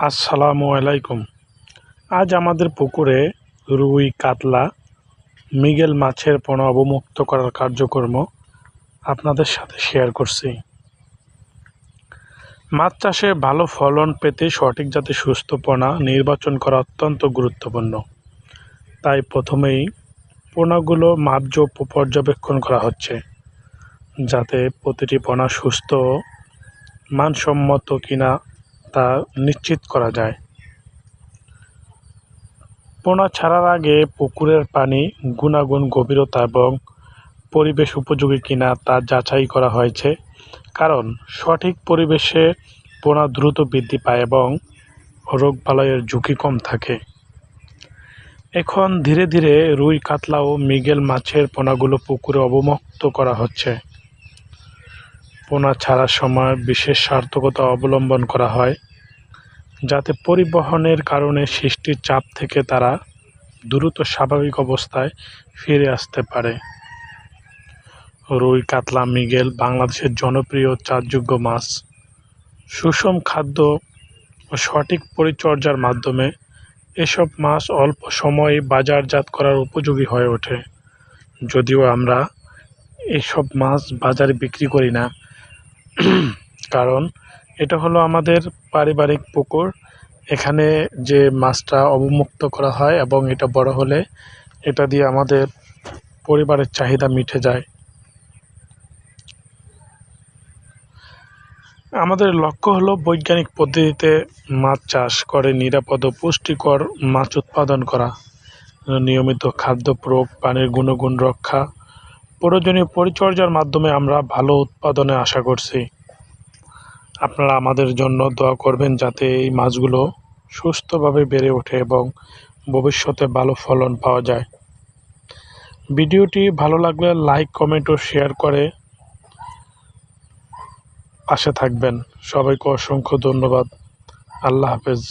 আসসালামু আলাইকুম। আজ আমাদের পুকুরে রুই, কাতলা, মৃগেল মাছের পোনা অবমুক্ত করার কার্যক্রম আপনাদের সাথে শেয়ার করছি। মাছ চাষে ভালো ফলন পেতে সঠিক জাতের সুস্থ পোনা নির্বাচন করা অত্যন্ত গুরুত্বপূর্ণ। তাই প্রথমেই পোনাগুলো মাপজোপ পর্যবেক্ষণ করা হচ্ছে, যাতে প্রতিটি পোনা সুস্থ ও মানসম্মত কিনা তা নিশ্চিত করা যায়। পোনা ছাড়ার আগে পুকুরের পানি গুণাগুণ, গভীরতা এবং পরিবেশ উপযোগী কিনা তা যাচাই করা হয়েছে, কারণ সঠিক পরিবেশে পোনা দ্রুত বৃদ্ধি পায় এবং রোগবালাইয়ের ঝুঁকি কম থাকে। এখন ধীরে ধীরে রুই, কাতলা ও মৃগেল মাছের পোনাগুলো পুকুরে অবমুক্ত করা হচ্ছে। পোনা ছাড়ার সময় বিশেষ সতর্কতা অবলম্বন করা হয়, যাতে পরিবহনের কারণে সৃষ্টির চাপ থেকে তারা দ্রুত স্বাভাবিক অবস্থায় ফিরে আসতে পারে। রুই, কাতলা, মৃগেল বাংলাদেশের জনপ্রিয় চাষযোগ্য মাছ। সুষম খাদ্য ও সঠিক পরিচর্যার মাধ্যমে এসব মাছ অল্প সময়ে বাজারজাত করার উপযোগী হয়ে ওঠে। যদিও আমরা এসব মাছ বাজারে বিক্রি করি না, কারণ এটা হলো আমাদের পারিবারিক পুকুর। এখানে যে মাছটা অবমুক্ত করা হয় এবং এটা বড় হলে এটা দিয়ে আমাদের পরিবারের চাহিদা মিটে যায়। আমাদের লক্ষ্য হলো বৈজ্ঞানিক পদ্ধতিতে মাছ চাষ করে নিরাপদ ও পুষ্টিকর মাছ উৎপাদন করা। নিয়মিত খাদ্য প্রয়োগ, পানির গুণগুণ রক্ষা, প্রয়োজনীয় পরিচর্যার মাধ্যমে আমরা ভালো উৎপাদনে আশা করছি। আপনারা আমাদের জন্য দোয়া করবেন, যাতে এই মাছগুলো সুস্থভাবে বেড়ে ওঠে এবং ভবিষ্যতে ভালো ফলন পাওয়া যায়। ভিডিওটি ভালো লাগলে লাইক, কমেন্ট ও শেয়ার করে পাশে থাকবেন। সবাইকে অসংখ্য ধন্যবাদ। আল্লাহ হাফেজ।